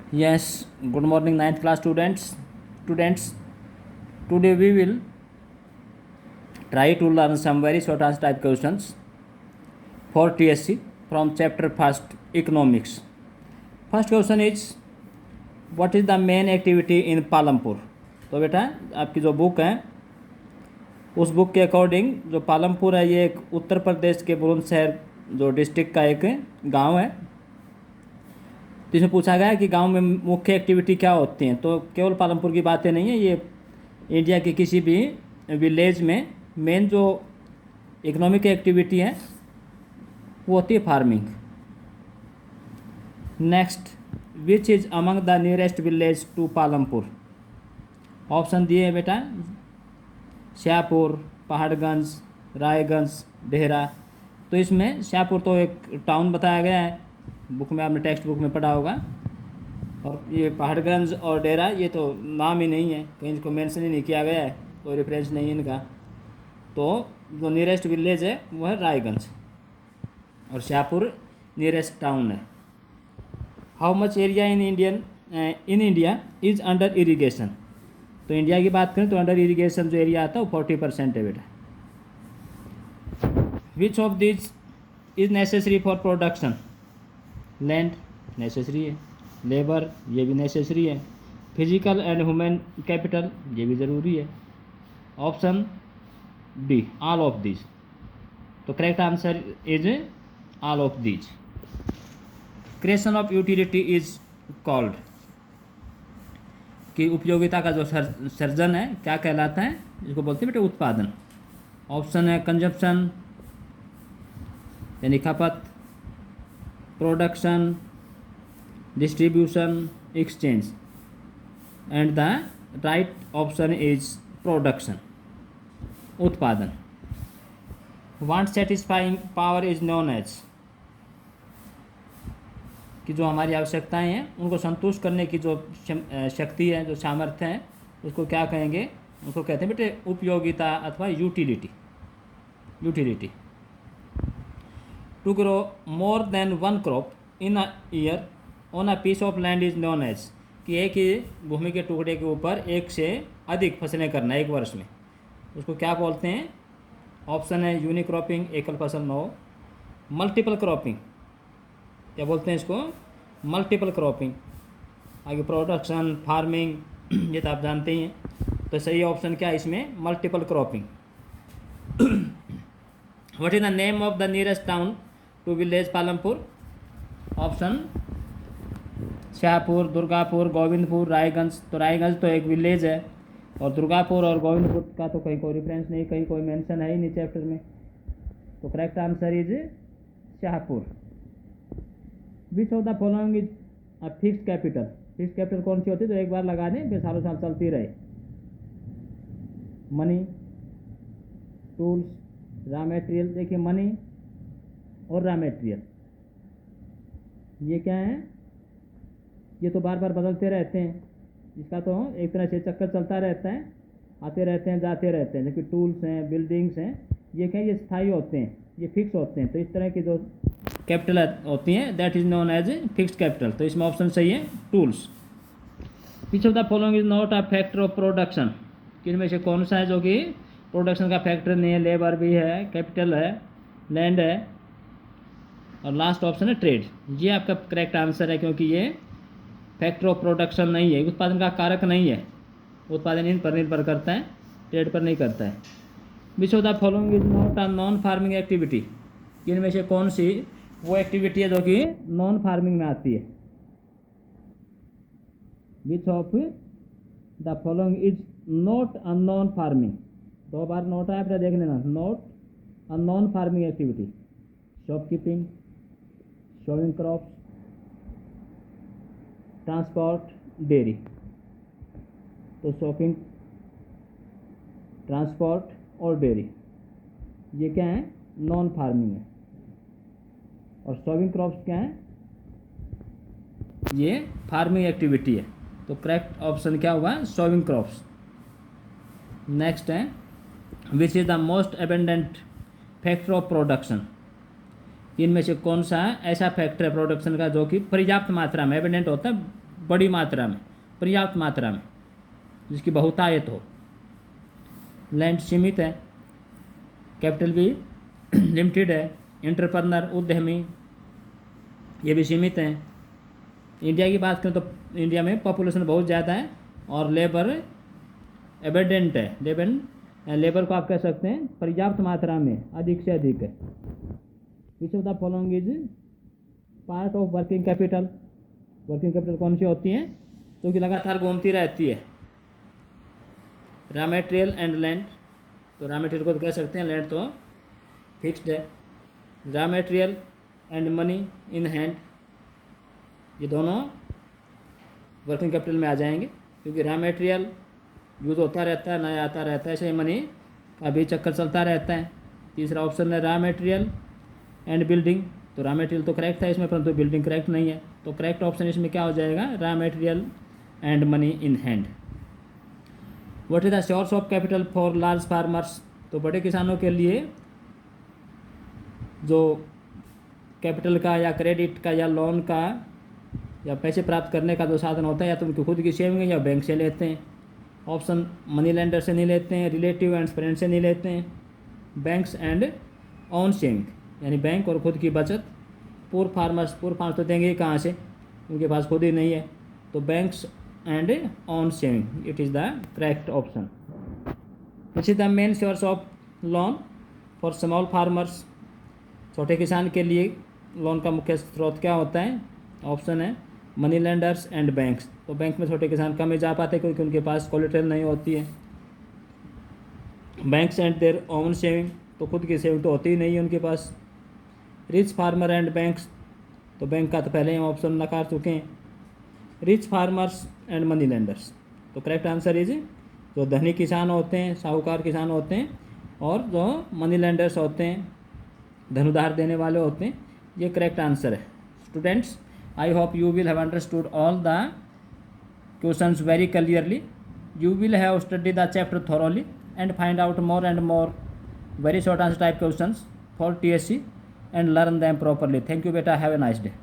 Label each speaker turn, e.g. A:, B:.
A: Yes, good morning, ninth class students. Students, today we will try to learn some very short answer type questions for TSC from chapter first economics. First question is, what is the main activity in Palampur? तो बेटा आपकी जो book है उस book के according जो पालमपुर है ये एक उत्तर प्रदेश के बुलंदशहर जो डिस्ट्रिक्ट का एक गांव है। तो इसमें पूछा गया है कि गांव में मुख्य एक्टिविटी क्या होती हैं। तो केवल पालमपुर की बातें नहीं है, ये इंडिया के किसी भी विलेज में मेन जो इकोनॉमिक एक्टिविटी है वो होती है farming. Next, which is among the nearest village to Palampur? Option दिए हैं बेटा, शाहपुर, पहाड़गंज, रायगंज, डेहरा। तो इसमें शाहपुर तो एक टाउन बताया गया है, बुक में आपने टेक्स्ट बुक में पढ़ा होगा, और ये पहाड़गंज और डेरा ये तो नाम ही नहीं है, कहीं इसको मेंशन ही नहीं किया गया है, कोई रेफरेंस नहीं है इनका। तो जो नियरेस्ट विलेज है वो है रायगंज और शाहपुर नियरेस्ट टाउन है। How much area in India is under irrigation? तो इंडिया की बात करें तो अंडर इरीगेशन जो एरिया आता है वो 40% है बेटा। Which of this is necessary for production? Land necessary है, लेबर ये भी नेसेसरी है, फिजिकल एंड ह्यूमन कैपिटल ये भी ज़रूरी है। Option D, all of these. तो correct answer is all of these. Creation of utility is called, कि उपयोगिता का जो सर्जन है क्या कहलाता है? इसको बोलते हैं बेटा उत्पादन। ऑप्शन है कंजप्शन यानी खपत, production, distribution, exchange, and the right option is production, उत्पादन। Want satisfying power is known as, कि जो हमारी आवश्यकताएं हैं उनको संतुष्ट करने की जो शक्ति है, जो सामर्थ्य है, उसको क्या कहेंगे? उसको कहते हैं बेटे उपयोगिता अथवा utility. Utility. To grow more than one crop in a year on a piece of land is known as, कि एक ही भूमि के टुकड़े के ऊपर एक से अधिक फसलें करना एक वर्ष में, उसको क्या बोलते हैं? ऑप्शन है यूनिक्रॉपिंग, एकल फसल न हो। मल्टीपल क्रॉपिंग, क्या बोलते हैं इसको? Multiple cropping. आगे प्रोडक्शन, फार्मिंग ये तो आप जानते ही हैं। तो सही ऑप्शन क्या है इसमें? Multiple cropping. What is the name of the nearest town to village Palampur? Option Shahpur, Durgapur, Govindpur, Raiganj. तो रायगंज तो एक विलेज है, और दुर्गापुर और गोविंदपुर का तो कहीं कोई रेफरेंस नहीं, कहीं कोई मेंशन है ही नहीं चैप्टर में। तो correct answer is Shahpur. Which of the following is a fixed capital? Fixed capital कौन सी होती है जो एक बार लगा दें फिर सालों साल चलती रहे? Money, tools, raw material. देखिए मनी और रॉ मटेरियल ये क्या है? ये तो बार बार बदलते रहते हैं, इसका तो एक तरह से चक्कर चलता रहता है, आते रहते हैं जाते रहते हैं। जबकि टूल्स हैं, बिल्डिंग्स हैं, ये क्या, ये स्थायी होते हैं, ये फिक्स होते हैं। तो इस तरह की जो कैपिटल होती हैं that is known as fixed capital. तो इसमें ऑप्शन सही है tools. Which of the following is not a factor of production? इनमें से कौन सा है जो कि प्रोडक्शन का फैक्टर नहीं है? लेबर भी है, कैपिटल है, लैंड है, और लास्ट ऑप्शन है ट्रेड। ये आपका करेक्ट आंसर है, क्योंकि ये फैक्टर ऑफ प्रोडक्शन नहीं है, उत्पादन का कारक नहीं है। उत्पादन इन पर निर्भर करता है, ट्रेड पर नहीं करता है। विच of the following is not a non farming activity? इनमें से कौन सी वो एक्टिविटी है जो कि नॉन फार्मिंग में आती है? विच of the following is not a non farming? दो बार नोट है, आपने देख लेना। Not a non farming activity, shopkeeping, showing crops, transport, dairy. तो शॉपिंग, ट्रांसपोर्ट और डेयरी ये क्या है? नॉन फार्मिंग है। और शोइंग क्रॉप्स क्या है? ये फार्मिंग एक्टिविटी है। तो करेक्ट ऑप्शन क्या हुआ? Showing crops. नेक्स्ट है, which is the most abundant factor of production? इनमें से कौन सा ऐसा फैक्टर है प्रोडक्शन का जो कि पर्याप्त मात्रा में, एबेंडेंट होता है बड़ी मात्रा में, पर्याप्त मात्रा में, जिसकी बहुतायत हो। लैंड सीमित है, कैपिटल भी लिमिटेड है, एंटरप्रेन्योर उद्यमी ये भी सीमित हैं। इंडिया की बात करें तो इंडिया में पॉपुलेशन बहुत ज़्यादा है और लेबर एबेडेंट है, लेबर को आप कह सकते हैं पर्याप्त मात्रा में, अधिक से अधिक है। विच of the following is part of working capital. Working capital कौन सी होती हैं? जो कि लगातार घूमती रहती है। रॉ मटेरियल एंड लैंड, तो रॉ मटेरियल को तो कह सकते हैं, लैंड तो फिक्स्ड है। Raw material and money in hand, ये दोनों वर्किंग कैपिटल में आ जाएंगे, क्योंकि रॉ मटेरियल यूज़ होता रहता है, नया आता रहता है, ऐसे मनी का भी चक्कर चलता रहता है। तीसरा ऑप्शन है रॉ मटेरियल एंड बिल्डिंग, तो रॉ मटेरियल तो करेक्ट है इसमें, परंतु बिल्डिंग करेक्ट नहीं है। तो करेक्ट ऑप्शन इसमें क्या हो जाएगा? Raw material and money in hand. What is the source of capital for large farmers, तो बड़े किसानों के लिए जो कैपिटल का या क्रेडिट का या लोन का या पैसे प्राप्त करने का जो साधन होता है, या तो उनकी खुद की सेविंग है या बैंक से लेते हैं। ऑप्शन मनी लेंडर से नहीं लेते हैं, रिलेटिव एंड फ्रेंड से नहीं लेते हैं, बैंक्स एंड ऑन सेविंग, यानी बैंक और खुद की बचत। पूर फार्मर्स तो देंगे ही कहाँ से, उनके पास खुद ही नहीं है, तो banks and on saving it is the correct option. Which is the main source of loan for small farmers, छोटे किसान के लिए लोन का मुख्य स्रोत क्या होता है? ऑप्शन है मनी लेंडर्स एंड बैंक्स, तो बैंक में छोटे किसान कम ही जा पाते क्योंकि उनके पास कोलेटरल नहीं होती है। Banks and their own saving, तो खुद की सेविंग तो होती ही नहीं है उनके पास। रिच फार्मर एंड बैंक्स, तो बैंक का तो पहले हम ऑप्शन नकार चुके हैं। Rich farmers and money lenders, तो करेक्ट आंसर इज जो धनी किसान होते हैं, साहूकार किसान होते हैं, और जो मनी लेंडर्स होते हैं, धन उधार देने वाले होते हैं, ये करेक्ट आंसर है। Students, I hope you will have understood all the questions very clearly. You will have studied the chapter thoroughly and find out more and more very short answer type questions for TSC and learn them properly. Thank you beta. Have a nice day.